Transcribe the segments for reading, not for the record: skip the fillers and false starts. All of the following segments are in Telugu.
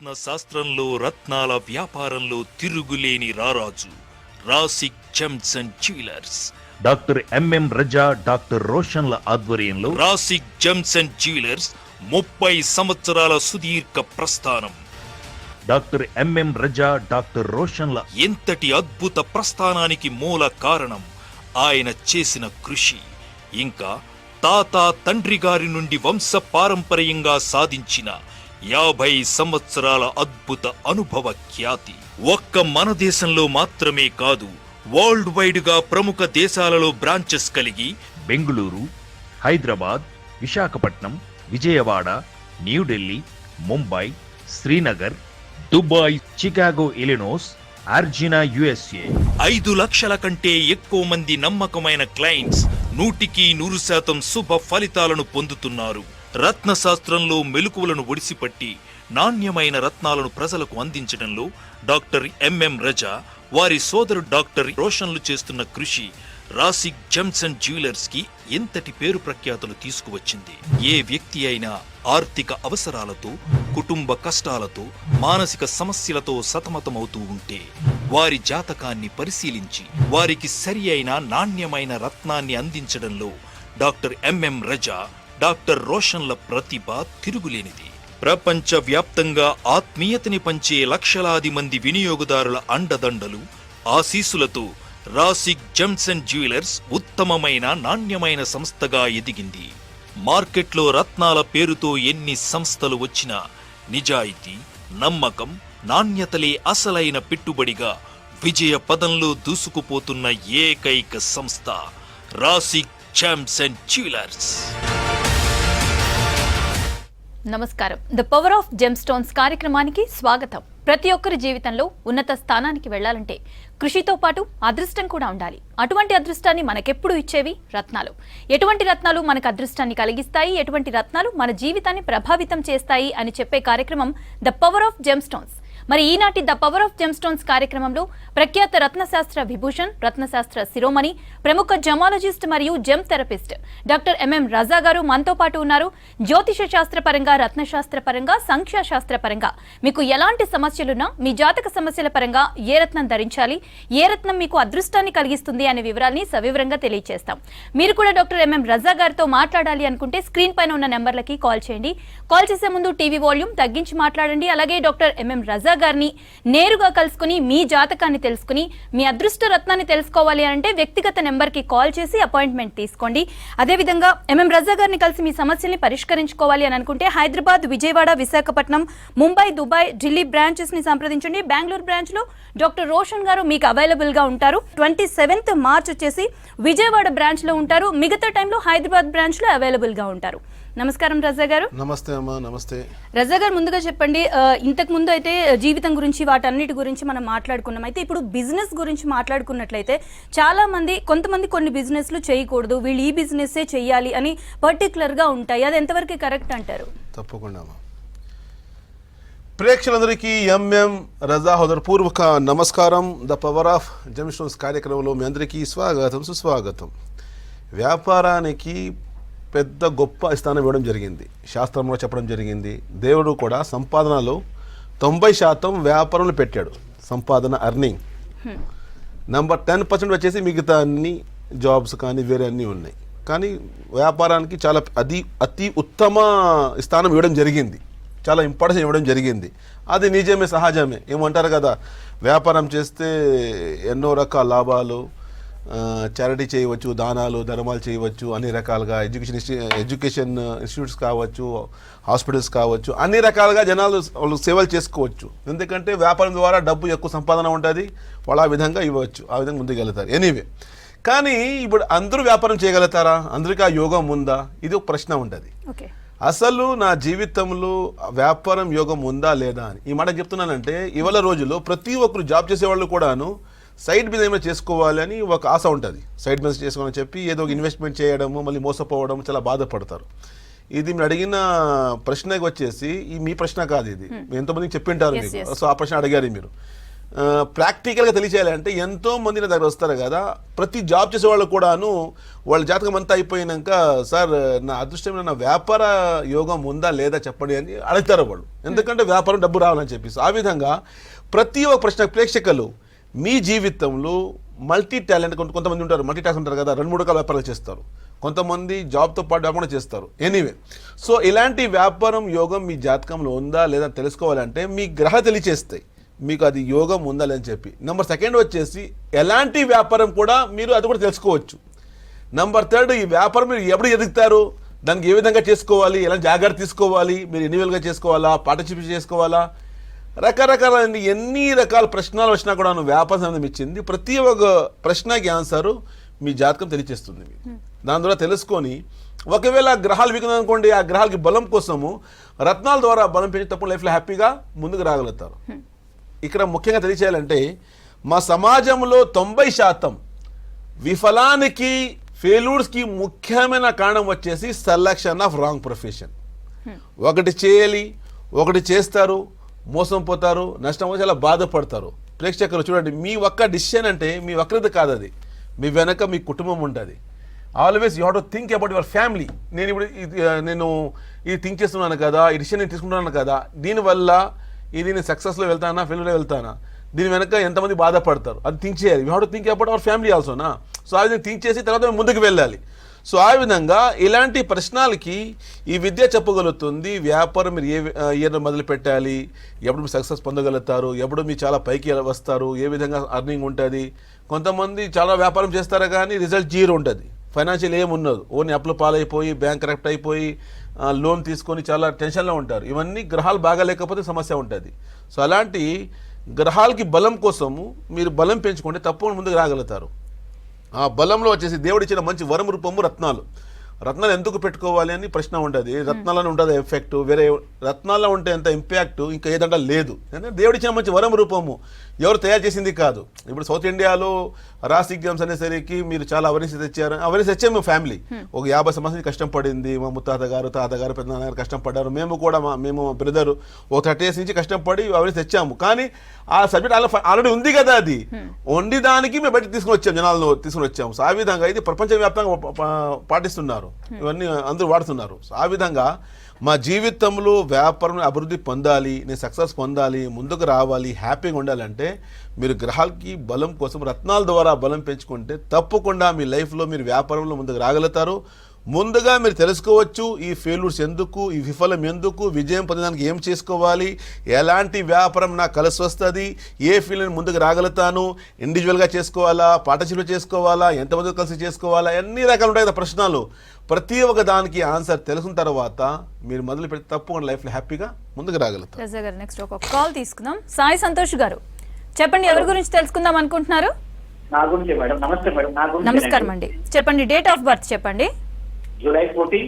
రత్న శాస్త్రంలో రత్నాల వ్యాపారంలో తిరుగులేని రారాజు Rasik gems and jewellers. Doctor MM Raza, doctor రోషన్ల ఆధ్వర్యంలో రాసిక్ జెమ్స్ అండ్ జ్యువెలర్స్ 30 సంవత్సరాల సుదీర్ఘ ప్రస్థానం. డాక్టర్ ఎంఎం రజా, డాక్టర్ రోషన్ల ఎంతటి అద్భుత ప్రస్థానానికి మూల కారణం ఆయన చేసిన కృషి, ఇంకా తాత తండ్రి గారి నుండి వంశ పారంపర్యంగా సాధించిన 50 సంవత్సరాల అద్భుత అనుభవ ఖ్యాతి. ఒక్క మన దేశంలో మాత్రమే కాదు, వరల్డ్ వైడ్ గా ప్రముఖ దేశాలలో బ్రాంచెస్ కలిగి Bengaluru, Hyderabad, Visakhapatnam, Vijayawada, New Delhi, Mumbai, Srinagar, Dubai, Chicago, Illinois, అర్జినా, యుఎస్ఏ 5 లక్షల కంటే ఎక్కువ మంది నమ్మకమైన క్లయింట్స్ 100% శుభ ఫలితాలను పొందుతున్నారు. రత్నశాస్త్రంలో మెలకువలను ఒడిసిపట్టి నాణ్యమైన రత్నాలను ప్రజలకు అందించడంలో డాక్టర్ ఎంఎం రజా, వారి సోదరు డాక్టర్ రోషన్లు చేస్తున్న కృషి రాసిక్ జెమ్స్ అండ్ జ్యువెలర్స్ కి ఎంతటి పేరు ప్రఖ్యాతులు తీసుకువచ్చింది. ఏ వ్యక్తి అయినా ఆర్థిక అవసరాలతో, కుటుంబ కష్టాలతో, మానసిక సమస్యలతో సతమతమవుతూ ఉంటే వారి జాతకాన్ని పరిశీలించి వారికి సరి అయిన నాణ్యమైన రత్నాన్ని అందించడంలో డాక్టర్ ఎంఎం రజా, డాక్టర్ రోషన్ల ప్రతిభ తిరుగులేనిది. ప్రపంచ వ్యాప్తంగా ఆత్మీయతని పంచే లక్షలాది మంది వినియోగదారుల అండదండలు, ఆశీస్సులతో రాసిక్ జెమ్స్ అండ్ జ్యువెలర్స్ ఉత్తమమైన నాణ్యమైన సంస్థగా ఎదిగింది. మార్కెట్లో రత్నాల పేరుతో ఎన్ని సంస్థలు వచ్చినా నిజాయితీ, నమ్మకం, నాణ్యతలే అసలైన పెట్టుబడిగా విజయ పదంలో దూసుకుపోతున్న ఏకైక సంస్థ రాసిక్ జెమ్స్ అండ్ జ్యువెలర్స్. నమస్కారం. The power of gem stones కార్యక్రమానికి స్వాగతం. ప్రతి ఒక్కరి జీవితంలో ఉన్నత స్థానానికి వెళ్లాలంటే కృషితో పాటు అదృష్టం కూడా ఉండాలి. అటువంటి అదృష్టాన్ని మనకెప్పుడు ఇచ్చేవి రత్నాలు. ఎటువంటి రత్నాలు మనకు అదృష్టాన్ని కలిగిస్తాయి, ఎటువంటి రత్నాలు మన జీవితాన్ని ప్రభావితం చేస్తాయి అని చెప్పే కార్యక్రమం the power of gem stones. మరి ఈనాటి the power of gem stones కార్యక్రమంలో ప్రఖ్యాత రత్నశాస్త్ర విభూషణ్, రత్నశాస్త్ర శిరోమణి, ప్రముఖ జమాలజిస్ట్ మరియు జెమ్ థెరపిస్ట్ డాక్టర్ ఎంఎం రజా గారు మనతో పాటు ఉన్నారు. జ్యోతిష శాస్త్ర పరంగా, రత్నశాస్త్ర పరంగా, సంఖ్యాశాస్త్ర పరంగా మీకు ఎలాంటి సమస్యలున్నా, మీ జాతక సమస్యల పరంగా ఏ రత్నం ధరించాలి, ఏ రత్నం మీకు అదృష్టాన్ని కలిగిస్తుంది అనే వివరాల్ని సవివరంగా తెలియజేస్తాం. మీరు కూడా డాక్టర్ ఎంఎం రజా గారితో మాట్లాడాలి అనుకుంటే స్క్రీన్ పైన ఉన్న నెంబర్లకి కాల్ చేయండి. కాల్ చేసే ముందు టీవీ వాల్యూమ్ తగ్గించి మాట్లాడండి. అలాగే డాక్టర్ ఎంఎం రజా గారిని నేరుగా కలుసుకుని మీ జాతకాన్ని తెలుసుకుని మీ అదృష్ట రత్నాన్ని తెలుసుకోవాలి అంటే వ్యక్తిగత నెంబర్ కి కాల్ చేసి అపాయింట్మెంట్ తీసుకోండి. అదేవిధంగా ఎంఎం రజా గారిని కలిసి మీ సమస్యల్ని పరిష్కరించుకోవాలి అని అనుకుంటే హైదరాబాద్, విజయవాడ, విశాఖపట్నం, ముంబై, దుబాయ్, ఢిల్లీ బ్రాంచెస్ ని సంప్రదించండి. బెంగళూరు బ్రాంచ్ లో డాక్టర్ రోషన్ గారు మీకు అవైలబుల్ గా ఉంటారు. 27th మార్చ్ వచ్చేసి విజయవాడ బ్రాంచ్ లో ఉంటారు. మిగతా టైంలో హైదరాబాద్ బ్రాంచ్ లో అవైలబుల్ గా ఉంటారు. నమస్కారం రజా గారు. నమస్తే అమ్మా. నమస్తే రజా గారు. ముందుగా చెప్పండి, ఇంతకు ముందు అయితే జీవితం గురించి వాటన్నిటి గురించి మనం మాట్లాడుకున్నాం. అయితే ఇప్పుడు బిజినెస్ గురించి మాట్లాడుకున్నట్లయితే చాలా మంది, కొంతమంది కొన్ని బిజినెస్లు చేయకూడదు, వీళ్ళు ఈ బిజినెస్సే చెయ్యాలి అని పర్టికులర్ గా ఉంటాయి. అది ఎంతవరకు కరెక్ట్ అంటారు? తప్పకుండా అమ్మా. ప్రేక్షకులందరికీ ఎంఎం రజా హృదయపూర్వక నమస్కారం. The power of gem stones కార్యక్రమంలో మీ అందరికీ స్వాగతం, సుస్వాగతం. వ్యాపారానికి పెద్ద గొప్ప స్థానం ఇవ్వడం జరిగింది. శాస్త్రంలో చెప్పడం జరిగింది. దేవుడు కూడా సంపాదనలో 90% వ్యాపారంలో పెట్టాడు. సంపాదన, అర్నింగ్. నెంబర్ 10% వచ్చేసి మిగతా అన్ని జాబ్స్ కానీ వేరే అన్నీ ఉన్నాయి. కానీ వ్యాపారానికి చాలా అతి ఉత్తమ స్థానం ఇవ్వడం జరిగింది. చాలా ఇంపార్టెన్స్ ఇవ్వడం జరిగింది. అది నిజమే, సహజమే. ఏమంటారు కదా, వ్యాపారం చేస్తే ఎన్నో రకాల లాభాలు, చారిటీ చేయవచ్చు, దానాలు, ధర్మాలు చేయవచ్చు, అన్ని రకాలుగా ఎడ్యుకేషన్ ఇన్స్టిట్యూట్స్ కావచ్చు, హాస్పిటల్స్ కావచ్చు, అన్ని రకాలుగా జనాలు వాళ్ళు సేవలు చేసుకోవచ్చు. ఎందుకంటే వ్యాపారం ద్వారా డబ్బు ఎక్కువ సంపాదన ఉంటుంది. వాళ్ళు ఆ విధంగా ఇవ్వచ్చు, ఆ విధంగా ముందుకు వెళ్తారు. ఎనీవే, కానీ ఇప్పుడు అందరూ వ్యాపారం చేయగలుగుతారా? అందరికీ ఆ యోగం ఉందా? ఇది ఒక ప్రశ్న ఉంటుంది. అసలు నా జీవితంలో వ్యాపారం యోగం ఉందా లేదా అని ఈ మాట చెప్తున్నానంటే, ఇవాళ రోజుల్లో ప్రతి ఒక్కరు జాబ్ చేసేవాళ్ళు కూడాను సైడ్ బిజినెస్ ఏమైనా చేసుకోవాలి అని ఒక ఆశ ఉంటుంది. సైడ్ బిజినెస్ చేసుకోవాలని చెప్పి ఏదో ఒక ఇన్వెస్ట్మెంట్ చేయడము, మళ్ళీ మోసపోవడం, చాలా బాధపడతారు. ఇది మీరు అడిగిన ప్రశ్నకి వచ్చేసి మీ ప్రశ్న కాదు, ఇది ఎంతోమందికి చెప్పింటారు మీకు. సో ఆ ప్రశ్న అడిగారు మీరు. ప్రాక్టికల్గా తెలియచేయాలంటే ఎంతో మంది నా దగ్గర వస్తారు కదా, ప్రతి జాబ్ చేసే వాళ్ళు కూడాను వాళ్ళ జాతకం అంతా అయిపోయినాక సార్ నా అదృష్టమైన నా వ్యాపార యోగం ఉందా లేదా చెప్పండి అని అడుగుతారు వాళ్ళు, ఎందుకంటే వ్యాపారం డబ్బు రావాలని చెప్పేసి. ఆ విధంగా ప్రతి ఒక్క ప్రశ్న ప్రేక్షకులు మీ జీవితంలో మల్టీ టాలెంట్ కొంతమంది ఉంటారు, మల్టీ టాస్క్ ఉంటారు కదా, 2-3 రకాల వ్యాపారాలు చేస్తారు, కొంతమంది జాబ్తో పాటు వ్యాపారం చేస్తారు. ఎనీవే, సో ఇలాంటి వ్యాపారం యోగం మీ జాతకంలో ఉందా లేదా తెలుసుకోవాలంటే మీ గ్రహ తెలియచేస్తాయి మీకు అది యోగం ఉందా లేదని చెప్పి. నెంబర్ 2 వచ్చేసి ఎలాంటి వ్యాపారం కూడా మీరు అది కూడా తెలుసుకోవచ్చు. నెంబర్ 3 ఈ వ్యాపారం మీరు ఎప్పుడు ఎదుగుతారు, దానికి ఏ విధంగా చేసుకోవాలి, ఎలా జాగ్రత్త తీసుకోవాలి, మీరు ఎన్నివేలుగా చేసుకోవాలా, పార్టిసిపేట్ చేసుకోవాలా, రకరకాల ఎన్ని రకాల ప్రశ్నలు వచ్చినా కూడా వ్యాపారం సంబంధం ఇచ్చింది. ప్రతి ఒక్క ప్రశ్నకి ఆన్సరు మీ జాతకం తెలియచేస్తుంది. దాని ద్వారా తెలుసుకొని ఒకవేళ గ్రహాలు వీక్ అనుకోండి, ఆ గ్రహాలకి బలం కోసము రత్నాల ద్వారా బలం పెంచి తప్ప లైఫ్లో హ్యాపీగా ముందుకు రాగలుగుతారు. ఇక్కడ ముఖ్యంగా తెలియచేయాలంటే మా సమాజంలో 90% విఫలానికి ఫెయిల్యూర్స్కి ముఖ్యమైన కారణం వచ్చేసి సెలక్షన్ ఆఫ్ రాంగ్ ప్రొఫెషన్. ఒకటి చేయాలి, ఒకటి చేస్తారు, మోసం పోతారు, నష్టం వచ్చి అలా బాధపడతారు. ప్రేక్షకులు చూడండి, మీ ఒక్క డిసిషన్ అంటే మీ ఒక్కరిది కాదు, అది మీ వెనక మీ కుటుంబం ఉంటుంది. Always you have to think about your family. నేను ఇది థింక్ చేస్తున్నాను కదా, ఈ డిసిషన్ నేను తీసుకుంటున్నాను కదా, దీనివల్ల ఇది నేను సక్సెస్లో వెళ్తానా ఫెయిల్యూర్లో వెళ్తానా, దీని వెనక ఎంతమంది బాధపడతారు, అది థింక్ చేయాలి. You have to think about our family ఆల్సోనా. సో ఆ విధంగా థింక్ చేసి తర్వాత ముందుకు వెళ్ళాలి. సో ఆ విధంగా ఇలాంటి ప్రశ్నలకి ఈ విద్య చెప్పగలుగుతుంది. వ్యాపారం మీరు ఏ ఇయర్లో మొదలు పెట్టాలి, ఎప్పుడు మీరు సక్సెస్ పొందగలుగుతారు, ఎప్పుడు మీరు చాలా పైకి వస్తారు, ఏ విధంగా అర్నింగ్ ఉంటుంది. కొంతమంది చాలా వ్యాపారం చేస్తారు కానీ రిజల్ట్ 0 ఉంటుంది, ఫైనాన్షియల్ ఏమున్నదు, ఓన్లీ అప్పులు పాలైపోయి బ్యాంక్ కరెక్ట్ అయిపోయి లోన్ తీసుకొని చాలా టెన్షన్లో ఉంటారు. ఇవన్నీ గ్రహాలు బాగా లేకపోతే సమస్య ఉంటుంది. సో అలాంటి గ్రహాలకి బలం కోసము మీరు బలం పెంచుకుంటే తప్పకుండా ముందుకు రాగలుగుతారు. ఆ బలంలో వచ్చేసి దేవుడిచ్చిన మంచి వరం రూపము రత్నాలు. రత్నాలు ఎందుకు పెట్టుకోవాలి అని ప్రశ్న ఉంటుంది. రత్నాలను ఉంటుంది ఎఫెక్ట్, వేరే రత్నాల్లో ఉంటే ఎంత ఇంపాక్ట్ ఇంకా ఏదంటే లేదు. దేవుడిచ్చిన మంచి వరం రూపము, ఎవరు తయారు చేసింది కాదు. ఇప్పుడు సౌత్ ఇండియాలో రాస్ ఎగ్జామ్స్ అనేసరికి మీరు చాలా అవేర్నెస్ తెచ్చారు. అవేర్నెస్ తెచ్చాము. మేము ఫ్యామిలీ ఒక 50 సంవత్సరాలు కష్టపడింది. మా ముత్తాత గారు, తాతగారు, పెద్దనాన్నగారు కష్టపడ్డారు. మేము కూడా మేము బ్రదరు ఒక 30 years నుంచి కష్టపడి అవేర్నెస్ తెచ్చాము. కానీ ఆ సబ్జెక్ట్ ఆల్రెడీ ఉంది కదా, అది వండి దానికి మేము బయటకు తీసుకుని వచ్చాము, జనాలను తీసుకుని వచ్చాము. సో ఆ విధంగా ఇది ప్రపంచవ్యాప్తంగా పాటిస్తున్నారు, ఇవన్నీ అందరూ వాడుతున్నారు. సో ఆ విధంగా మా జీవితంలో వ్యాపారం అభివృద్ధి పొందాలి, నేను సక్సెస్ పొందాలి, ముందుకు రావాలి, హ్యాపీగా ఉండాలంటే మీరు గ్రహాలకి బలం కోసం రత్నాల ద్వారా బలం పెంచుకుంటే తప్పకుండా మీ లైఫ్లో మీరు వ్యాపారంలో ముందుకు రాగలుగుతారు. ముందుగా మీరు తెలుసుకోవచ్చు ఈ ఫెయిల్యూర్స్ ఎందుకు, ఈ విఫలం ఎందుకు, విజయం పొందడానికి ఏం చేసుకోవాలి, ఎలాంటి వ్యాపారం నాకు కలిసి వస్తుంది, ఏ ఫీల్డ్ ముందుకు రాగలుగుతాను, ఇండివిజువల్గా చేసుకోవాలా, పార్ట్నర్షిప్ చేసుకోవాలా, ఎంతమంది కలిసి చేసుకోవాలా, ఎన్ని రకాలు ఉంటాయి కదా ప్రశ్నలు. ప్రతి ఒక్క దానికి ఆన్సర్ తెలిసిన తర్వాత మీరు మొదలు పెడితే తప్పకుండా లైఫ్లో హ్యాపీగా ముందుకు రాగలుగుతారు. నెక్స్ట్ ఒక కాల్ తీసుకుందాం. సాయి సంతోష్ గారు చెప్పండి, ఎవరి గురించి తెలుసుకుందాం అనుకుంటున్నారు? నా గురించి మేడం. నమస్తే మేడం. నా గురించి నమస్కారం అండి. చెప్పండి, డేట్ ఆఫ్ బర్త్ చెప్పండి. July 14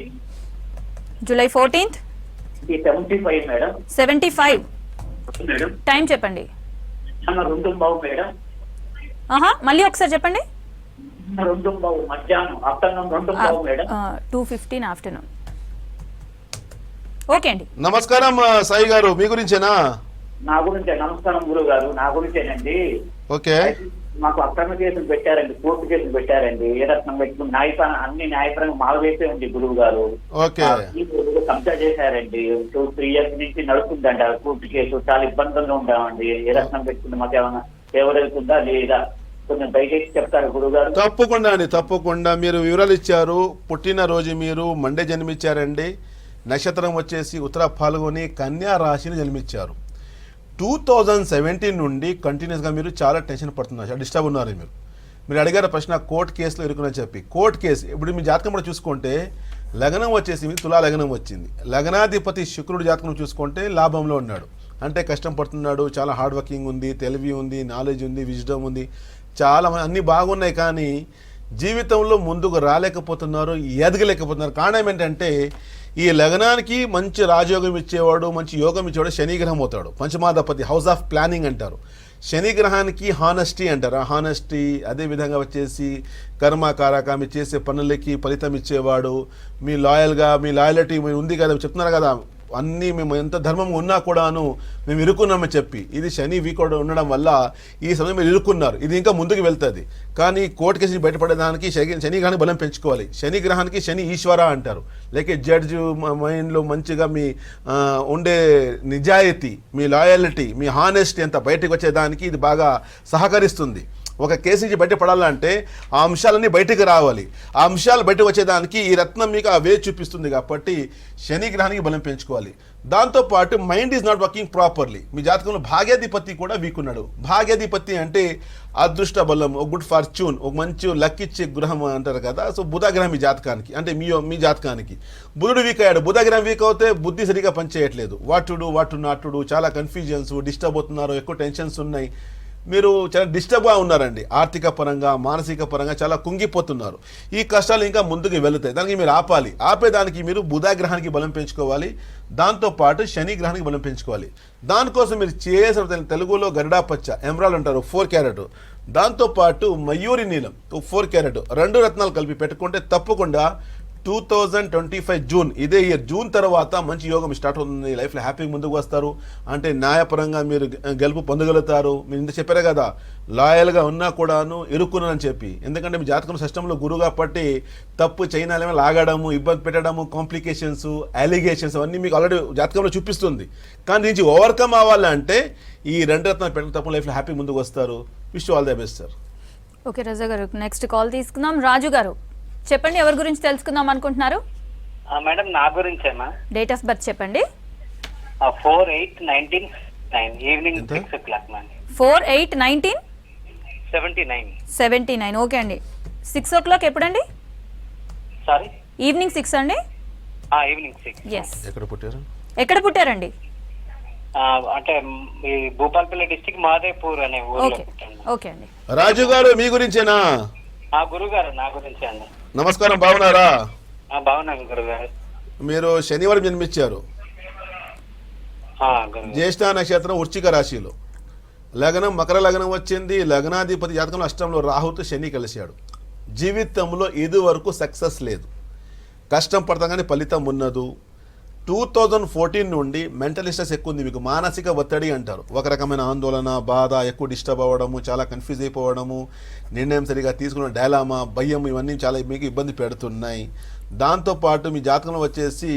July 14th 75 madam. 75 madam. Time చెప్పండి. 2:00 మేడం. మళ్ళీ ఒకసారి చెప్పండి. 2:00 మధ్యాహ్నం, ఆఫ్టర్నూన్ 2:00 మేడం. 2:15 ఆఫ్టర్నూన్. ఓకే అండి. నమస్కారం సాయి గారు, మీ గురించేనా? నా గురించే. నమస్కారం గురువు గారు, నా గురించేనండి. ఓకే. మాకు అక్రమ కేసులు పెట్టారండి, కోర్టు కేసులు పెట్టారండి. ఏ రత్నం పెట్టుకుని అన్ని న్యాయపరంగా మాలవేసే ఉంది గురువు గారు. ఓకే. కబ్జా చేశారండి. 2-3 years నుంచి నడుస్తుందండి ఆ కోర్టు కేసు. చాలా ఇబ్బందుల్లో ఉంటామండి. ఏ రత్నం పెట్టుకుంటే మాకు ఏమైనా ఎవరెళ్తుందా లేదా కొంచెం దయచేసి చెప్తారు గురువు గారు. తప్పకుండా అండి, తప్పకుండా. మీరు వివరాలు ఇచ్చారు. పుట్టినరోజు మీరు మండే జన్మించారండి. నక్షత్రం వచ్చేసి ఉత్తర పాల్గొని కన్యా రాశిని జన్మించారు. 2017 నుండి కంటిన్యూస్గా మీరు చాలా టెన్షన్ పడుతున్నారు, చాలా డిస్టర్బ్ ఉన్నారు. మీరు అడిగారు ప్రశ్న కోర్టు కేసులో ఇరుకుని చెప్పి. కోర్టు కేసు ఇప్పుడు మీ జాతకం కూడా చూసుకుంటే లగ్నం వచ్చేసి మీ తులా లగ్నం వచ్చింది. లగ్నాధిపతి శుక్రుడు జాతకం చూసుకుంటే లాభంలో ఉన్నాడు, అంటే కష్టం పడుతున్నాడు, చాలా హార్డ్ వర్కింగ్ ఉంది, తెలివి ఉంది, నాలెడ్జ్ ఉంది, విజ్డమ్ ఉంది, చాలా అన్నీ బాగున్నాయి. కానీ జీవితంలో ముందుకు రాలేకపోతున్నారు, ఎదగలేకపోతున్నారు. కారణం ఏంటంటే ఈ లగ్నానికి మంచి రాజయోగం ఇచ్చేవాడు, మంచి యోగం ఇచ్చేవాడు శనిగ్రహం అవుతాడు. పంచమాధిపతి, హౌస్ ఆఫ్ ప్లానింగ్ అంటారు. శనిగ్రహానికి హానెస్టీ అంటారు. ఆ హానెస్టీ, అదేవిధంగా వచ్చేసి కర్మకారక, మీరు చేసే పనులకి ఫలితం ఇచ్చేవాడు. మీ లాయల్గా, మీ లాయలిటీ ఉంది కదా, చెప్తున్నారు కదా, అన్నీ మేము ఎంత ధర్మం ఉన్నా కూడాను మేము ఇరుక్కున్నామని చెప్పి, ఇది శని వీక్ ఉండడం వల్ల ఈ సమయం మీరు ఇరుక్కున్నారు. ఇది ఇంకా ముందుకు వెళ్తుంది. కానీ కోర్టు కేసు బయటపడేదానికి శని గ్రహానికి బలం పెంచుకోవాలి. శని గ్రహానికి శని ఈశ్వర అంటారు. లేక జడ్జి మైండ్లో మంచిగా మీ ఉండే నిజాయితీ, మీ లాయల్టీ, మీ హానెస్టీ అంతా బయటకు వచ్చేదానికి ఇది బాగా సహకరిస్తుంది. ఒక కేసు నుంచి బయటపడాలంటే ఆ అంశాలన్నీ బయటకు రావాలి. ఆ అంశాలు బయటకు వచ్చేదానికి ఈ రత్నం మీకు ఆ వే చూపిస్తుంది. కాబట్టి శని గ్రహానికి బలం పెంచుకోవాలి. దాంతోపాటు mind is not working properly. మీ జాతకంలో భాగ్యాధిపతి కూడా వీక్ ఉన్నాడు. భాగ్యాధిపతి అంటే అదృష్ట బలం, ఒక గుడ్ ఫార్చ్యూన్, ఒక మంచి లక్ ఇచ్చే గ్రహం అంటారు కదా. సో బుధ గ్రహం మీ జాతకానికి, అంటే మీ జాతకానికి బుధుడు వీక్ అయ్యాడు. బుధ గ్రహం వీక్ అవుతే బుద్ధి సరిగా పనిచేయట్లేదు. What to do, what to not to do, చాలా కన్ఫ్యూజన్స్, డిస్టర్బ్ అవుతున్నారు, ఎక్కువ టెన్షన్స్ ఉన్నాయి, మీరు చాలా డిస్టర్బ్గా ఉన్నారండి. ఆర్థిక పరంగా, మానసిక పరంగా చాలా కుంగిపోతున్నారు. ఈ కష్టాలు ఇంకా ముందుకు వెళుతాయి. దానికి మీరు ఆపాలి. ఆపేదానికి మీరు బుధ గ్రహానికి బలం పెంచుకోవాలి. దాంతోపాటు శని గ్రహానికి బలం పెంచుకోవాలి. దానికోసం మీరు చేసిన తెలుగులో గరుడా పచ్చ, ఎమరాల్డ్ అంటారు, 4 క్యారెట్, దాంతోపాటు మయూరి నీలం 4 క్యారెట్, 2 రత్నాలు కలిపి పెట్టుకుంటే తప్పకుండా 2025 జూన్, ఇదే ఇయర్ జూన్ తర్వాత మంచి యోగం స్టార్ట్ అవుతుంది. లైఫ్లో హ్యాపీగా ముందుకు వస్తారు. అంటే న్యాయపరంగా మీరు గెలుపు పొందగలుగుతారు. మీరు ఇంత చెప్పారే కదా, లాయల్గా ఉన్నా కూడాను ఇరుక్కున్నానని చెప్పి. ఎందుకంటే మీ జాతకం సిస్టంలో గురువు కాబట్టి తప్పు చైనాలేమో లాగడము, ఇబ్బంది పెట్టడము, కాంప్లికేషన్స్, అలిగేషన్స్ అవన్నీ మీకు ఆల్రెడీ జాతకంలో చూపిస్తుంది. కానీ దీనికి ఓవర్కమ్ అవ్వాలంటే ఈ 2 రత్నాలు పెట్టిన తప్ప లైఫ్లో హ్యాపీ ముందుకు వస్తారు. Wish all the best sir. Okay Raza గారు, నెక్స్ట్ కాల్ తీసుకుందాం. రాజు గారు చెప్పండి, ఎవరి గురించి తెలుసుకుందాం అనుకుంటున్నారు? మేడం నా గురించేనా? డేట్ ఆఫ్ బర్త్ చెప్పండి. 4/8/1979 ఈవినింగ్ 6 o'clock మ్యామ్. 4/8/1979. ఓకే అండి. 6 o'clock ఎప్పుడండి? సారీ, ఈవినింగ్ 6 అండి. ఈవినింగ్ 6. ఎస్. ఎక్కడ పుట్టారండి? అంటే ఈ భూపాలపల్లి డిస్ట్రిక్ట్ మాదేపూర్ అనే ఊర్లో ఓకే పుట్టాను. ఓకే అండి. రాజు గారు మీ గురించేనా? గురువు గారు నా గురించి అండి. నమస్కారం, బాగున్నారా? బాగున్నాను గురుగారు. మీరు శనివారం జన్మించారు. జ్యేష్ఠ నక్షత్రం, వృశ్చిక రాశిలో, లగ్నం మకర లగ్నం వచ్చింది. లగ్నాధిపతి జాతకంలో అష్టంలో రాహుతో శని కలిశాడు. జీవితంలో ఇది వరకు సక్సెస్ లేదు, కష్టం పడతాం కానీ ఫలితం ఉన్నదు. 2014 నుండి మెంటల్ స్ట్రెస్ ఎక్కువ ఉంది మీకు. మానసిక ఒత్తిడి అంటారు, ఒక రకమైన ఆందోళన, బాధ, ఎక్కువ డిస్టర్బ్ అవ్వడము, చాలా కన్ఫ్యూజ్ అయిపోవడము, నిర్ణయం సరిగా తీసుకున్న డైలామా, భయం, ఇవన్నీ చాలా మీకు ఇబ్బంది పెడుతున్నాయి. దాంతోపాటు మీ జాతకంలో వచ్చేసి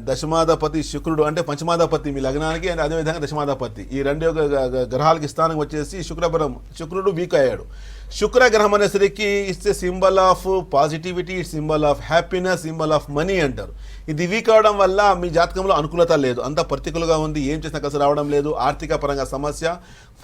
దశమాధిపతి శుక్రుడు, అంటే పంచమాధిపతి మీ లగ్నానికి, అండ్ అదేవిధంగా దశమాధిపతి, ఈ 2 గ్రహాలకి స్థానం వచ్చేసి శుక్రుడు వీక్ అయ్యాడు. శుక్రగ్రహం అనేసరికి it's a symbol of positivity, symbol of happiness, symbol of money అంటారు. ఇది వీక్ అవడం వల్ల మీ జాతకంలో అనుకూలత లేదు, అంతా ప్రతికూలంగా ఉంది, ఏం చేసినా కలిసి రావడం లేదు, ఆర్థిక పరంగా సమస్య,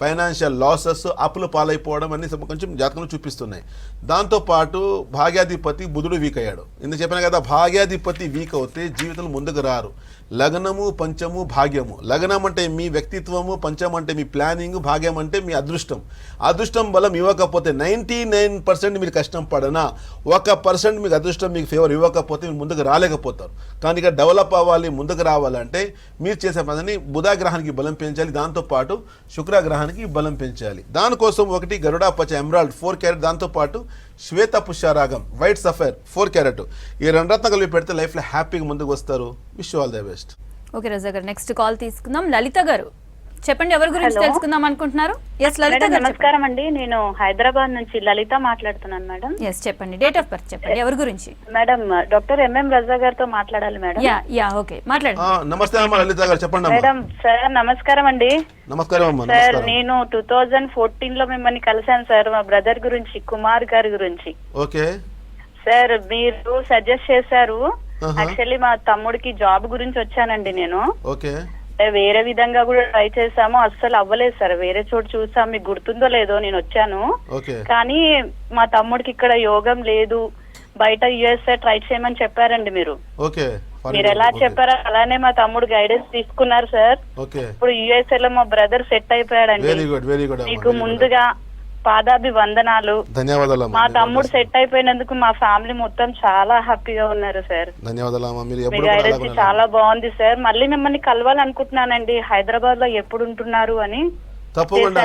ఫైనాన్షియల్ లాసెస్, అప్పులు పాలైపోవడం అన్ని కొంచెం జాతకంలో చూపిస్తున్నాయి. దాంతోపాటు భాగ్యాధిపతి బుధుడు వీక్ అయ్యాడు. ఇందుకు చెప్పిన కదా, భాగ్యాధిపతి వీక్ అవుతే జీవితంలో ముందుకు రారు. లగ్నము, పంచము, భాగ్యము. లగ్నం అంటే మీ వ్యక్తిత్వము, పంచం అంటే మీ ప్లానింగ్, భాగ్యం అంటే మీ అదృష్టం. అదృష్టం బలం ఇవ్వకపోతే 99% మీరు కష్టం పడనా 1% మీకు అదృష్టం మీకు ఫేవర్ ఇవ్వకపోతే మీరు ముందుకు రాలేకపోతారు. కానీ ఇక డెవలప్ అవ్వాలి, ముందుకు రావాలంటే మీరు చేసే పనిని బుధ గ్రహానికి బలం పెంచాలి, దాంతోపాటు శుక్రగ్రహానికి బలం పెంచాలి. దానికోసం 1 గరుడా పచ్చ, ఎమరాల్డ్ 4 క్యారెట్, దాంతోపాటు శ్వేత పుష్యరాగం, వైట్ సఫైర్ 4 క్యారెట్, ఈ 2 రత్నాలు కలిపి పెడితే లైఫ్లో హ్యాపీగా ముందుకు వస్తారు. Wish all the best. Okay Raza గారు, నెక్స్ట్ కాల్ తీసుకుందాం. లలిత గారు చెప్పండి, ఎవరి గురించి తెలుసుకుందాం అనుకుంటున్నారు? ఎస్ లలిత గారు. నమస్కారం అండి, నేను హైదరాబాద్ నుంచి లలిత మాట్లాడుతున్నాను మేడం. ఎస్ చెప్పండి, డేట్ ఆఫ్ బర్త్ చెప్పండి, ఎవరి గురించి? మేడం డాక్టర్ ఎంఎం రజా గారితో మాట్లాడాలి మేడం. ఓకే మాట్లాడండి. నమస్తే అమ్మా లలిత గారు, చెప్పండి. మేడం సార్ నమస్కారం అండి. నమస్కారం అమ్మా. సార్ నేను 2014 లో మిమ్మల్ని కలిసాను సార్, మా బ్రదర్ గురించి, కుమార్ గారి గురించి. ఓకే సార్ మీరు సజెస్ట్ చేశారు. యాక్చువల్లీ మా తమ్ముడికి జాబ్ గురించి వచ్చానండి నేను. ఓకే. వేరే విధంగా కూడా ట్రై చేసాము, అస్సలు అవ్వలేదు సార్. వేరే చోటు చూసాం, మీకు గుర్తుందో లేదో నేను వచ్చాను, కానీ మా తమ్ముడికి ఇక్కడ యోగం లేదు, బయట యుఎస్ఏ ట్రై చేయమని చెప్పారండి మీరు. మీరు ఎలా చెప్పారో అలానే మా తమ్ముడు గైడెన్స్ తీసుకున్నారు సార్. ఇప్పుడు యుఎస్ఏ లో మా బ్రదర్ సెట్ అయిపోయాడండి. మీకు ముందుగా పాదాభివందనాలు. ధన్యవాదాలు. మా తమ్ముడు సెట్ అయిపోయినందుకు మా ఫ్యామిలీ మొత్తం చాలా హ్యాపీగా ఉన్నారు సార్. ధన్యవాదాలు. మీ గైడెన్స్ చాలా బాగుంది సార్. మళ్ళీ మిమ్మల్ని కలవాలనుకుంటున్నానండి, హైదరాబాద్ లో ఎప్పుడు ఉంటున్నారు అని. తప్పకుండా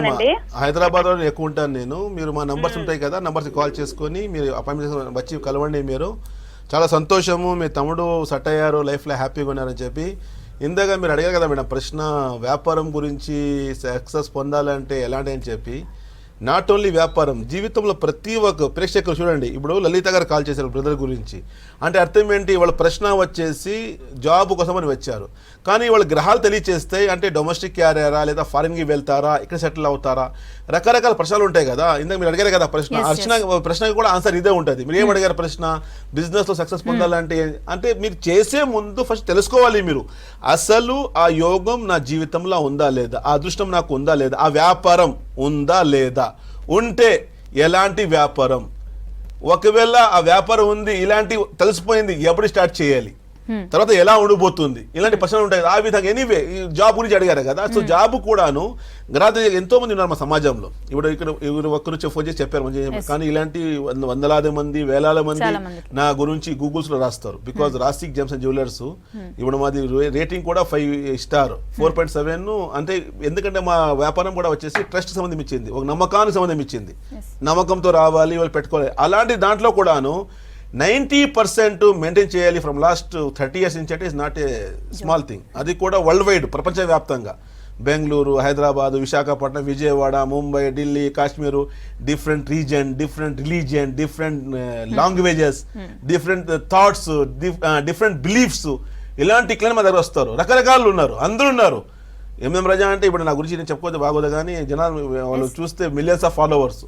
హైదరాబాద్ లో ఎక్కువ ఉంటాను నేను. మీరు మా నంబర్స్ ఉంటాయి కదా, నంబర్స్ కాల్ చేసుకొని మీరు అపాయింట్మెంట్ వచ్చి కలవండి. మీరు చాలా సంతోషము, మీ తమ్ముడు సెట్ అయ్యారు, లైఫ్లో హ్యాపీగా ఉన్నారని చెప్పి. ఇందాక మీరు అడిగారు కదా మేడం ప్రశ్న, వ్యాపారం గురించి సక్సెస్ పొందాలంటే ఎలాంటి అని చెప్పి. నాట్ ఓన్లీ వ్యాపారం, జీవితంలో ప్రతి ఒక్క ప్రేక్షకులు చూడండి. ఇప్పుడు లలిత గారు కాల్ చేశారు బ్రదర్ గురించి, అంటే అర్థం ఏంటి, వాళ్ళ ప్రశ్న వచ్చేసి జాబ్ కోసం అని వచ్చారు, కానీ వాళ్ళ గ్రహాలు తెలియచేస్తే అంటే డొమెస్టిక్ క్యారియరా లేదా ఫారిన్కి వెళ్తారా, ఇక్కడ సెటిల్ అవుతారా, రకరకాల ప్రశ్నలు ఉంటాయి కదా. ఇందాక మీరు అడిగారు కదా ప్రశ్న, అర్చన ప్రశ్నకి కూడా ఆన్సర్ ఇదే ఉంటుంది. మీరు ఏం అడిగారు ప్రశ్న, బిజినెస్లో సక్సెస్ పొందాలంటే అంటే మీరు చేసే ముందు ఫస్ట్ తెలుసుకోవాలి మీరు అసలు ఆ యోగం నా జీవితంలో ఉందా లేదా, ఆ అదృష్టం నాకు ఉందా లేదా, ఆ వ్యాపారం ఉందా లేదా, ఉంటే ఎలాంటి వ్యాపారం, ఒకవేళ ఆ వ్యాపారం ఉంది ఇలాంటి తెలిసిపోయింది ఎప్పుడు స్టార్ట్ చేయాలి, తర్వాత ఎలా ఉండిపోతుంది, ఇలాంటి ప్రశ్నలు ఉంటాయి. ఆ విధంగా ఎనీవే ఈ జాబ్ గురించి అడిగారు కదా. సో జాబ్ కూడాను గ్రాహ ఎంతో మంది ఉన్నారు మా సమాజంలో. ఇప్పుడు ఇక్కడ ఒక్కరు ఫోన్ చేసి చెప్పారు మంచి, కానీ ఇలాంటి వందలాది మంది వేలాల మంది నా గురించి గూగుల్స్ లో రాస్తారు. బికాజ్ రాసిక్ జెమ్స్ అండ్ జ్యువెలర్స్ ఇప్పుడు మాది రేటింగ్ కూడా 5 స్టార్ 4.7. అంటే ఎందుకంటే మా వ్యాపారం కూడా వచ్చేసి ట్రస్ట్ సంబంధించింది, ఒక నమ్మకానికి సంబంధించింది. నమ్మకంతో రావాలి, వాళ్ళు పెట్టుకోవాలి. అలాంటి దాంట్లో కూడాను 90% మెయింటైన్ చేయాలి ఫ్రమ్ లాస్ట్ 30 years నుంచి. అంటే is not a small thing. అది కూడా వరల్డ్ వైడ్, ప్రపంచవ్యాప్తంగా Bengaluru, Hyderabad, Visakhapatnam, Vijayawada, Mumbai, Delhi, Kashmir, different reason, different religion, different languages, different thoughts, different beliefs, ఇలాంటి క్లైన్ మా దగ్గర వస్తారు. రకరకాలు ఉన్నారు, అందరూ ఉన్నారు. ఎంఎం రజా అంటే ఇప్పుడు నా గురించి నేను చెప్పుకోవద్దు బాగోదు, కానీ జనాలు వాళ్ళు చూస్తే మిలియన్స్ ఆఫ్ ఫాలోవర్స్.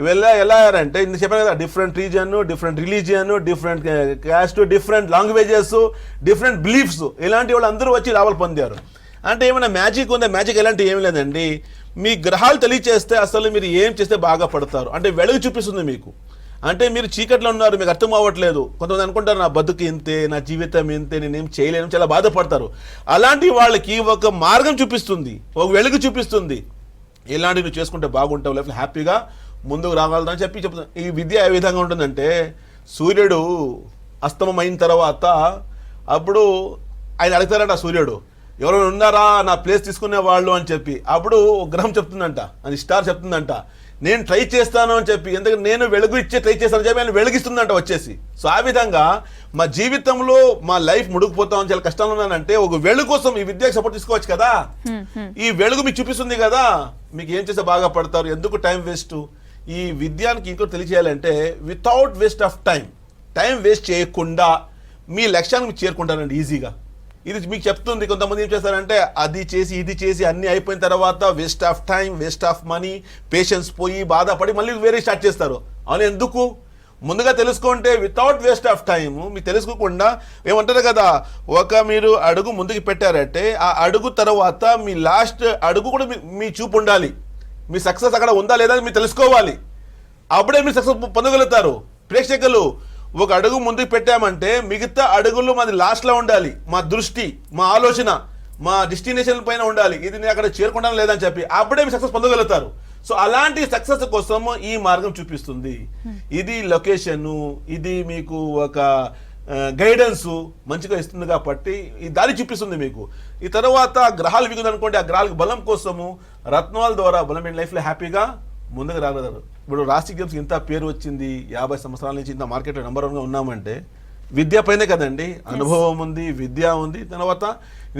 ఇవెల్లా ఎలా అంటే ఇంత చెప్పాను కదా, different reason, different religion, different caste, different languages, different beliefs, ఇలాంటి వాళ్ళు అందరూ వచ్చి లాభాలు పొందారు. అంటే ఏమైనా మ్యాజిక్ ఉందా? మ్యాజిక్ ఎలాంటి ఏమి లేదండి. మీ గ్రహాలు తెలియచేస్తే అసలు మీరు ఏం చేస్తే బాగా పడతారు అంటే వెలుగు చూపిస్తుంది మీకు. అంటే మీరు చీకట్లో ఉన్నారు, మీకు అర్థం అవ్వట్లేదు. కొంతమంది అనుకుంటారు నా బతుకు ఇంతే, నా జీవితం ఇంతే, నేనేం చేయలేను, చాలా బాధపడతారు. అలాంటి వాళ్ళకి ఒక మార్గం చూపిస్తుంది, ఒక వెలుగు చూపిస్తుంది. ఇలాంటివి నువ్వు చేసుకుంటే బాగుంటావు, లైఫ్లో హ్యాపీగా ముందుకు రాగలదని చెప్పి చెప్తాను. ఈ విద్య ఏ విధంగా ఉంటుందంటే, సూర్యుడు అస్తమం అయిన తర్వాత అప్పుడు ఆయన అడుగుతారట, సూర్యుడు ఎవరైనా ఉన్నారా నా ప్లేస్ తీసుకునే వాళ్ళు అని చెప్పి. అప్పుడు గ్రహం చెప్తుందంట, అది స్టార్ చెప్తుందంట, నేను ట్రై చేస్తాను అని చెప్పి. ఎందుకంటే నేను వెలుగు ఇచ్చే ట్రై చేస్తాను చెప్పి ఆయన వెలుగిస్తుందంట వచ్చేసి. సో ఆ విధంగా మా జీవితంలో మా లైఫ్ ముడుకుపోతామని చాలా కష్టాలు ఉన్నానంటే ఒక వెలుగు కోసం ఈ విద్యకు సపోర్ట్ తీసుకోవచ్చు కదా. ఈ వెలుగు మీకు చూపిస్తుంది కదా, మీకు ఏం చేస్తే బాగా పడతారు, ఎందుకు టైం వేస్ట్. ఈ విద్యానికి ఇంకోటి తెలియజేయాలంటే without waste of time waste చేయకుండా మీ లక్ష్యాన్ని మీరు చేరుకుంటారండి ఈజీగా. ఇది మీకు చెప్తుంది. కొంతమంది ఏం చేస్తారంటే అది చేసి ఇది చేసి అన్నీ అయిపోయిన తర్వాత waste of time, waste of money, patience పోయి బాధపడి మళ్ళీ వేరే స్టార్ట్ చేస్తారు. అవును, ఎందుకు? ముందుగా తెలుసుకుంటే వితౌట్ వేస్ట్ ఆఫ్ టైం మీకు తెలుసుకోకుండా ఏమంటారు కదా, ఒక మీరు అడుగు ముందుకు పెట్టారంటే ఆ అడుగు తర్వాత మీ లాస్ట్ అడుగు కూడా మీ చూపు ఉండాలి. మీ సక్సెస్ అక్కడ ఉందా లేదా మీరు తెలుసుకోవాలి. అప్పుడే మీరు సక్సెస్ పొందగలుగుతారు. ప్రేక్షకులు ఒక అడుగు ముందుకు పెట్టామంటే మిగతా అడుగులు మాది లాస్ట్లో ఉండాలి. మా దృష్టి, మా ఆలోచన, మా డెస్టినేషన్ పైన ఉండాలి. ఇది నేను అక్కడ చేరుకుంటాను లేదని చెప్పి అప్పుడే మీరు సక్సెస్ పొందగలుగుతారు. సో అలాంటి సక్సెస్ కోసం ఈ మార్గం చూపిస్తుంది. ఇది లొకేషను, ఇది మీకు ఒక గైడెన్స్ మంచిగా ఇస్తుంది కాబట్టి ఈ దారి చూపిస్తుంది మీకు. ఈ తర్వాత గ్రహాలు విగుంది అనుకోండి, ఆ గ్రహాలకు బలం కోసము రత్నాల ద్వారా బలమైన లైఫ్లో హ్యాపీగా ముందుకు రాగలరు. ఇప్పుడు రాసిక్ జెమ్స్కి ఇంత పేరు వచ్చింది, 50 సంవత్సరాల నుంచి ఇంత మార్కెట్లో నెంబర్ 1గా ఉన్నామంటే విద్య పైనే కదండి. అనుభవం ఉంది, విద్య ఉంది, తర్వాత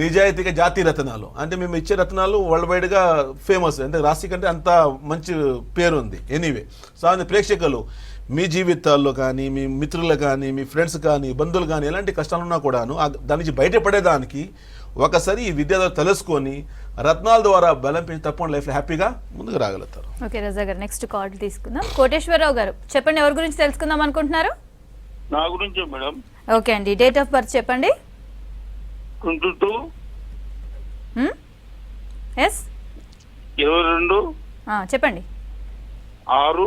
నిజాయితీగా జాతీయ రత్నాలు అంటే మేము ఇచ్చే రత్నాలు వరల్డ్ వైడ్గా ఫేమస్. అంటే రాసిక్ అంటే అంత మంచి పేరు ఉంది. ఎనీవే, సో అది ప్రేక్షకులు మీ జీవితాల్లో కానీ, మీ మిత్రులు కానీ, మీ ఫ్రెండ్స్ కానీ, బంధువులు కానీ ఎలాంటి కష్టాలు ఉన్నా కూడాను దాని నుంచి బయటపడేదానికి ఒకసారి ఈ విద్య తెలుసుకొని రత్నాల ద్వారా బలం పెంచి తప్పకుండా లైఫ్లో హ్యాపీగా ముందుకు రాగలుగుతారు. ఓకే రజా గారు, నెక్స్ట్ కాల్ తీసుకుందాం. కోటేశ్వరరావు గారు చెప్పండి, ఎవరి గురించి తెలుసుకుందాం అనుకుంటున్నారు? నా గురించి మేడం. ఓకే అండి, డేట్ ఆఫ్ బర్త్ చెప్పండి. 22 ఎస్ 22 చెప్పండి. 6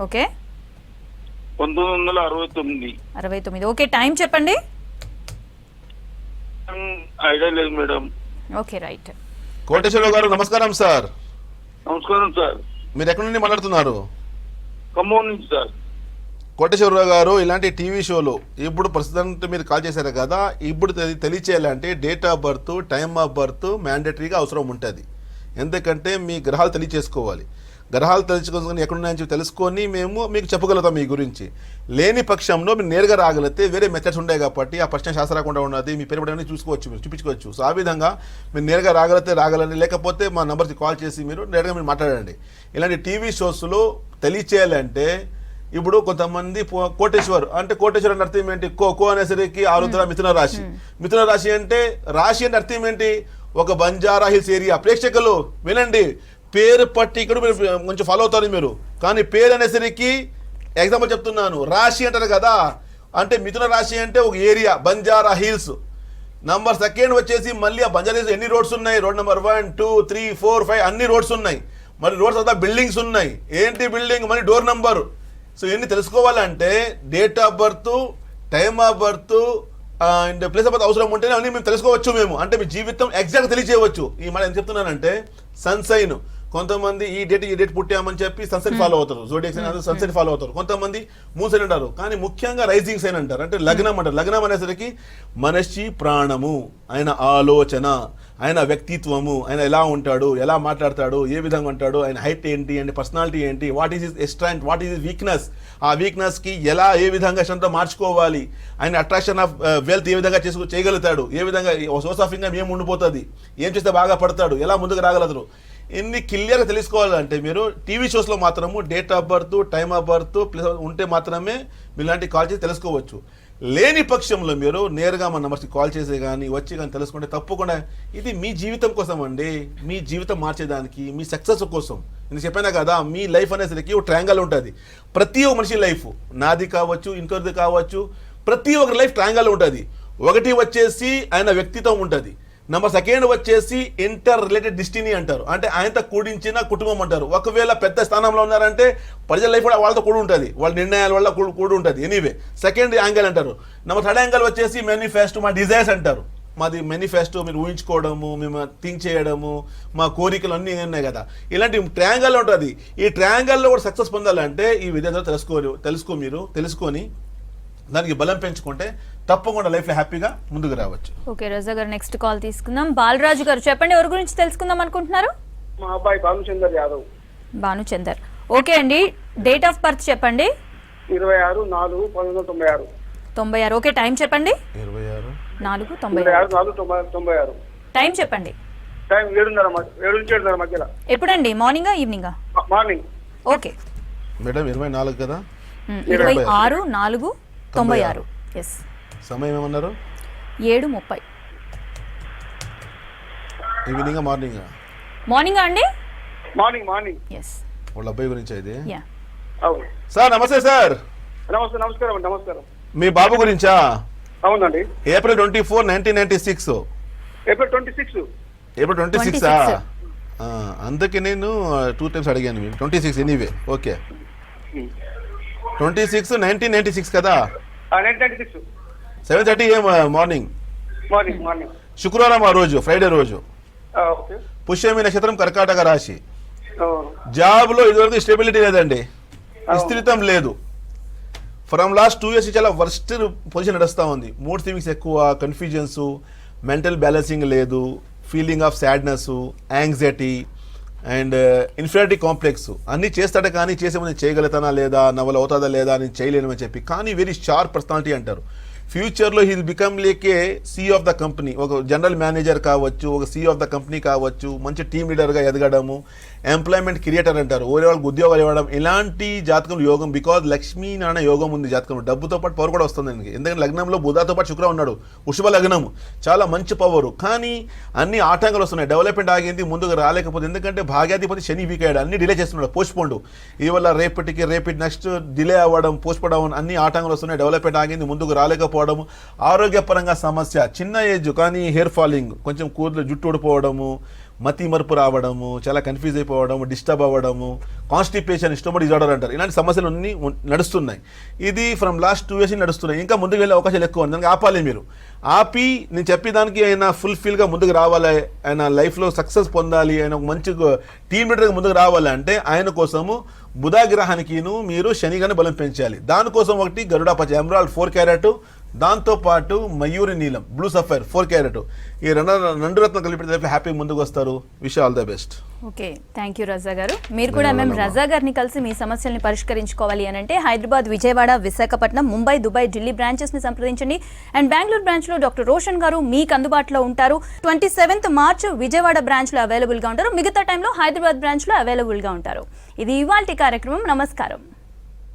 ఓకే 1969. ఓకే, టైం చెప్పండి. ఐడియా లేదు మేడం. Okay right. కోటేశ్వరరావు గారు నమస్కారం సార్. నమస్కారం సార్. మీరు ఎక్కడి నుండి మాట్లాడుతున్నారు? ఖమ్మం నుంచి సార్. కోటేశ్వరరావు గారు, ఇలాంటి టీవీ షోలు ఇప్పుడు ప్రస్తుతం మీరు కాల్ చేశారు కదా, ఇప్పుడు తెలియచేయాలంటే date of birth, time of birth మ్యాండేటరీగా అవసరం ఉంటుంది. ఎందుకంటే మీ గ్రహాలు తెలియచేసుకోవాలి. గ్రహాలు తెలుసుకొని ఎక్కడున్నాయని చెప్పి తెలుసుకొని మేము మీకు చెప్పగలుగుతాం మీ గురించి. లేని పక్షంలో మీరు నేరుగా రాగలిగితే వేరే మెథడ్స్ ఉంటాయి కాబట్టి ఆ ప్రశ్న శాస్త్రకుండా ఉన్నది మీ పేరు పడని చూసుకోవచ్చు, మీరు చూపించుకోవచ్చు. సో ఆ విధంగా మీరు నేరుగా రాగలిగితే రాగలండి, లేకపోతే మా నెంబర్కి కాల్ చేసి మీరు నేరుగా మీరు మాట్లాడండి. ఇలాంటి టీవీ షోస్లో తెలియచేయాలంటే ఇప్పుడు కొంతమంది కోటేశ్వర్ అంటే కోటేశ్వర్ అంటే అర్థం ఏంటి? కో అనేసరికి ఆరుద్ర మిథున రాశి. మిథున రాశి అంటే అర్థం ఏంటి? ఒక బంజారా హిల్స్ ఏరియా. ప్రేక్షకులు వినండి, పేరు పట్టి ఇక్కడ మీరు కొంచెం ఫాలో అవుతారు మీరు, కానీ పేరు అనేసరికి ఎగ్జాంపుల్ చెప్తున్నాను, రాశి అంటారు కదా, అంటే మిథున రాశి అంటే ఒక area Banjara hills. Number second వచ్చేసి మళ్ళీ ఆ బంజారా హిల్స్ ఎన్ని రోడ్స్ ఉన్నాయి? రోడ్ నెంబర్ 1, 2, 3, 4, 5 అన్ని రోడ్స్ ఉన్నాయి. మరి రోడ్స్ అంతా బిల్డింగ్స్ ఉన్నాయి. ఏంటి బిల్డింగ్? మళ్ళీ డోర్ నంబర్. సో ఇవన్నీ తెలుసుకోవాలంటే date of birth, time of birth and place of birth అవసరం ఉంటేనే అన్నీ మేము తెలుసుకోవచ్చు. మేము అంటే మీ జీవితం ఎగ్జాక్ట్ తెలియచేయవచ్చు. ఈ మాట ఏం చెప్తున్నానంటే సన్సైన్, కొంతమంది ఈ డేట్ పుట్టామని చెప్పి సన్సైన్ ఫాలో అవుతారు, జోడియాక్ సైన్ సన్సైన్ ఫాలో అవుతారు. కొంతమంది మూన్ సైన్ అంటారు, కానీ ముఖ్యంగా రైజింగ్ సైన్ అంటారు, అంటే లగ్నం అంటారు. లగ్నం అనేసరికి మనిషి ప్రాణము, ఆయన ఆలోచన, ఆయన వ్యక్తిత్వము, ఆయన ఎలా ఉంటాడు, ఎలా మాట్లాడతాడు, ఏ విధంగా ఉంటాడు, ఆయన హైట్ ఏంటి అండ్ పర్సనాలిటీ ఏంటి, what is his strength, what is his weakness, ఆ వీక్నెస్కి ఎలా ఏ విధంగా స్ట్రెంగ్త్ మార్చుకోవాలి, ఆయన అట్రాక్షన్ ఆఫ్ వెల్త్ ఏ విధంగా చేయగలుగుతాడు, ఏ విధంగా సోర్స్ ఆఫ్ ఇన్కమ్ ఏం ఉండిపోతుంది, ఏం చేస్తే బాగా పడతాడు, ఎలా ముందుకు రాగలరు, ఇన్ని క్లియర్గా తెలుసుకోవాలంటే మీరు టీవీ షోస్లో మాత్రము date of birth, time of birth plus ఉంటే మాత్రమే మీలాంటి కాల్ చేసి తెలుసుకోవచ్చు. లేని పక్షంలో మీరు నేరుగా మా నెంబర్స్కి కాల్ చేసే కానీ వచ్చి కానీ తెలుసుకుంటే తప్పకుండా ఇది మీ జీవితం కోసం అండి, మీ జీవితం మార్చేదానికి, మీ సక్సెస్ కోసం. నేను చెప్పాను కదా, మీ లైఫ్ అనేసరికి ఒక ట్రయాంగల్ ఉంటుంది. ప్రతి ఒక్క మనిషి లైఫ్, నాది కావచ్చు, ఇంకొకరిది కావచ్చు, ప్రతి ఒక్కరి లైఫ్ ట్రయాంగల్ ఉంటుంది. ఒకటి వచ్చేసి ఆయన వ్యక్తిత్వం ఉంటుంది, నెంబర్ సెకండ్ వచ్చేసి ఇంటర్ రిలేటెడ్ డిస్టినీ అంటారు, అంటే ఆయనతో కూడించిన కుటుంబం అంటారు. ఒకవేళ పెద్ద స్థానంలో ఉన్నారంటే ప్రజల లైఫ్ కూడా వాళ్ళతో కూడి ఉంటుంది, వాళ్ళ నిర్ణయాల వల్ల కూడి ఉంటుంది. ఎనీవే సెకండ్ యాంగిల్ అంటారు. నెంబర్ థర్డ్ యాంగిల్ వచ్చేసి మేనిఫెస్టో, మా డిజైర్స్ అంటారు. మాది మేనిఫెస్టో, మీరు ఊహించుకోవడము, మేము థింక్ చేయడము, మా కోరికలు అన్నీ ఉన్నాయి కదా, ఇలాంటి ట్రయాంగల్ ఉంటుంది. ఈ ట్రయాంగల్లో కూడా సక్సెస్ పొందాలంటే ఈ విధంగా తెలుసుకొని దానికి బలం పెంచుకుంటే తప్పకుండా లైఫ్లో హ్యాపీగా ముందుకు రావచ్చు. ఓకే రజా గారు, నెక్స్ట్ కాల్ తీసుకుందాం. బాలరాజు గారు చెప్పండి, ఎవరి గురించి తెలుసుకుందాం అనుకుంటున్నారు? మా అబ్బాయి భానుచందర్ యాదవ్. భానుచందర్, ఓకే అండి. డేట్ ఆఫ్ బర్త్ చెప్పండి. 26/4/1996. 96. ఓకే, టైం చెప్పండి. 26/4/96. టైం చెప్పండి. టైం 7:30 నుంచి 7:30 మధ్యలో. ఎప్పుడండి? మార్నింగా, ఈవినింగా? మార్నింగ్. ఓకే మేడం 24 కదా? 26/4/96. ఎస్. సమయం ఏమన్నారు? 7:30. Evening morning? మార్నింగ్ అండి. మార్నింగ్. ఎస్. వాళ్ళ అబ్బాయి గురించి అయితే. యా. అవును సార్ నమస్తే సార్. నమస్కారం. మీ బాబు గురించా? అవునండి. ఏప్రిల్ 24, 1996. ఏప్రిల్ 26. ఏప్రిల్ 26. అందుకే నేను 2 times అడిగాను. మీరు 26 ఎనీవే. ఓకే, 26 1996 కదా? 1996. 7:30 AM మార్నింగ్. శుక్రవారం ఆ రోజు, ఫ్రైడే రోజు. ఓకే. పుష్యమి నక్షత్రం, కర్కాటక రాశి. జాబ్ లో ఇదివరకు స్టెబిలిటీ లేదండి, విస్తృతం లేదు. ఫ్రమ్ లాస్ట్ 2 years చాలా వర్స్ట్ పొజిషన్ నడుస్తూ ఉంది. మూడ్ స్వింగ్స్ ఎక్కువ, కన్ఫ్యూజన్స్, మెంటల్ బ్యాలెన్సింగ్ లేదు, feeling of sadness, anxiety and inferiority complex అన్నీ చేస్తాడే, కానీ చేసే ముందు చేయగలుగుతానా లేదా, నా వల్ల అవుతుందా లేదా, నేను చేయలేనని చెప్పి. కానీ వెరీ షార్ప్ పర్సనాలిటీ అంటారు. ఫ్యూచర్లో he will become like A CEO of the company, ఒక జనరల్ మేనేజర్ కావచ్చు, ఒక CEO ఆఫ్ ద కంపెనీ కావచ్చు, మంచి టీమ్ లీడర్గా ఎదగడము, ఎంప్లాయ్మెంట్ క్రియేటర్ అంటారు, వేరే వాళ్ళకి ఉద్యోగాలు ఇవ్వడం, ఇలాంటి జాతకం యోగం. బికాజ్ లక్ష్మీ నారాయణ యోగం ఉంది జాతకంలో, డబ్బుతో పాటు పవర్ కూడా వస్తుంది. ఎందుకంటే లగ్నంలో బుధతో పాటు శుక్ర ఉన్నాడు, వృషభ లగ్నము, చాలా మంచి పవరు. కానీ అన్ని ఆటంకాలు వస్తున్నాయి, డెవలప్మెంట్ ఆగింది, ముందుకు రాలేకపోతే. ఎందుకంటే భాగ్యాధిపతి శని వీక్ అయ్యాడు, అన్ని డిలే చేస్తున్నాడు, పోస్ట్పోండ్. ఇవల్ల రేపటి నెక్స్ట్ డిలే అవ్వడం, పోస్ట్పోన్ అవ్వడం, అన్ని ఆటంకాలు వస్తున్నాయి, డెవలప్మెంట్ ఆగింది, ముందుకు రాలేకపోవడం. ఆరోగ్యపరంగా సమస్య, చిన్న ఏజ్ కానీ హెయిర్ ఫాలింగ్, కొంచెం కూదలు జుట్టు ఊడిపోవడము, మతి మరుపు రావడము, చాలా కన్ఫ్యూజ్ అయిపోవడము, డిస్టర్బ్ అవ్వడము, కాన్స్టిపేషన్, స్టమక్ డిజార్డర్ అంటారు, ఇలాంటి సమస్యలు అన్నీ నడుస్తున్నాయి. ఇది ఫ్రమ్ లాస్ట్ 2 years నడుస్తున్నాయి. ఇంకా ముందుకు వెళ్ళే అవకాశాలు ఎక్కువ ఉంది. దానికి ఆపాలి మీరు. ఆపి నేను చెప్పేదానికి ఆయన ఫుల్ఫిల్గా ముందుకు రావాలి, ఆయన లైఫ్లో సక్సెస్ పొందాలి, ఆయన ఒక మంచి టీమ్ లీడర్గా ముందుకు రావాలి అంటే ఆయన కోసము బుధ గ్రహానికి మీరు శనిగానే బలం పెంచాలి. దానికోసం ఒకటి గరుడాపచ, ఎమరాల్డ్ 4 carat దాంతోపాటు మయూరి నీలం బ్లూ సఫైర్ 4 క్యారెట్, ఈ రెండు రత్నం కలిపి హ్యాపీ ముందుకు వస్తారు. Wish all the best. Okay, thank you Raza గారు. మీరు కూడా మేము రజా గారిని కలిసి మీ సమస్యల్ని పరిష్కరించుకోవాలి అని అంటే హైదరాబాద్, విజయవాడ, విశాఖపట్నం, ముంబై, దుబాయ్, ఢిల్లీ బ్రాంచెస్ ని సంప్రదించండి. అండ్ బెంగళూరు బ్రాంచ్ లో డాక్టర్ రోషన్ గారు మీకు అందుబాటులో ఉంటారు. 27th మార్చ్ విజయవాడ బ్రాంచ్ లో అవైలబుల్ గా ఉంటారు. మిగతా టైంలో హైదరాబాద్ బ్రాంచ్ లో అవైలబుల్ గా ఉంటారు. ఇది ఇవాల్టి కార్యక్రమం. నమస్కారం.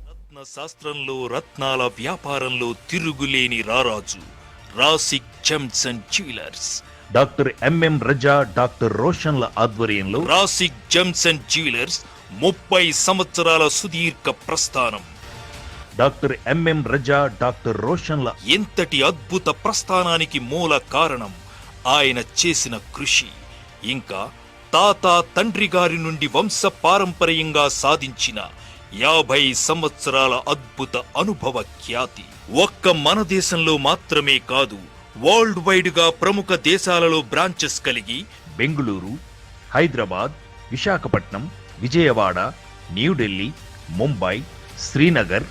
రత్న శాస్త్రంలో రత్నాల వ్యాపారంలో తిరుగులేని రారాజు Rasik gems and jewellers. Doctor MM Raza, doctor రోషన్ల ఆధ్వర్యంలో రాసిక్ జెమ్స్ అండ్ జ్యువెలర్స్ 30 సంవత్సరాల సుదీర్ఘ ప్రస్థానం. డాక్టర్ ఎంఎం రజా, డాక్టర్ రోషన్ల ఎంతటి అద్భుత ప్రస్థానానికి మూల కారణం ఆయన చేసిన కృషి, ఇంకా తాత తండ్రి గారి నుండి వంశ పారంపర్యంగా సాధించిన 50 సంవత్సరాల అద్భుత అనుభవ ఖ్యాతి. ఒక్క మన దేశంలో మాత్రమే కాదు, వరల్డ్ వైడ్ గా ప్రముఖ దేశాలలో బ్రాంచెస్ కలిగి Bengaluru, Hyderabad, Visakhapatnam, Vijayawada, New Delhi, Mumbai, Srinagar,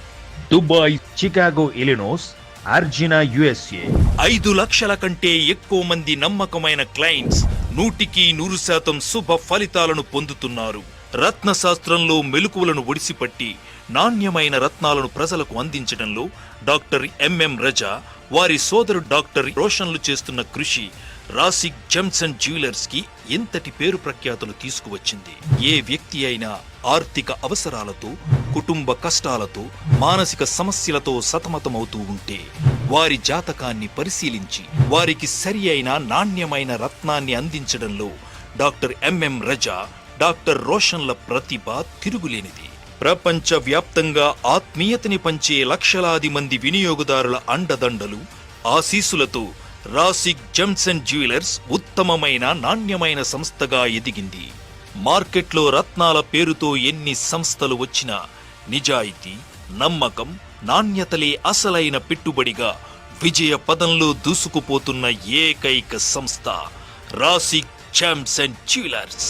Dubai, Chicago, Illinois, అర్జినా, USA 5 లక్షల కంటే ఎక్కువ మంది నమ్మకమైన క్లయింట్స్ 100% శుభ ఫలితాలను పొందుతున్నారు. రత్న శాస్త్రంలో మెలకువలను ఒడిసిపట్టి నాణ్యమైన రత్నాలను ప్రజలకు అందించడంలో డాక్టర్ ఎంఎం రజా, వారి సోదరు డాక్టర్ రోషన్లు చేస్తున్న కృషి రాసిక్ జెమ్స్ అండ్ జ్యువెలర్స్ కి ఎంతటి పేరు ప్రఖ్యాతులు తీసుకువచ్చింది. ఏ వ్యక్తి అయినా ఆర్థిక అవసరాలతో, కుటుంబ కష్టాలతో, మానసిక సమస్యలతో సతమతమవుతూ ఉంటే వారి జాతకాన్ని పరిశీలించి వారికి సరి అయిన నాణ్యమైన రత్నాన్ని అందించడంలో డాక్టర్ ఎంఎం రజా, డాక్టర్ రోషన్ల ప్రతిభ తిరుగులేనిది. ప్రపంచ వ్యాప్తంగా ఆత్మీయతని పంచే లక్షలాది మంది వినియోగదారుల అండదండలు, ఆశీస్సులతో రాసిక్ జెమ్స్ అండ్ జ్యువెలర్స్ ఉత్తమమైన నాణ్యమైన సంస్థగా ఎదిగింది. మార్కెట్లో రత్నాల పేరుతో ఎన్ని సంస్థలు వచ్చినా నిజాయితీ, నమ్మకం, నాణ్యతలే అసలైన పెట్టుబడిగా విజయ పదంలో దూసుకుపోతున్న ఏకైక సంస్థ రాసిక్ జెమ్స్ అండ్ జ్యువెలర్స్.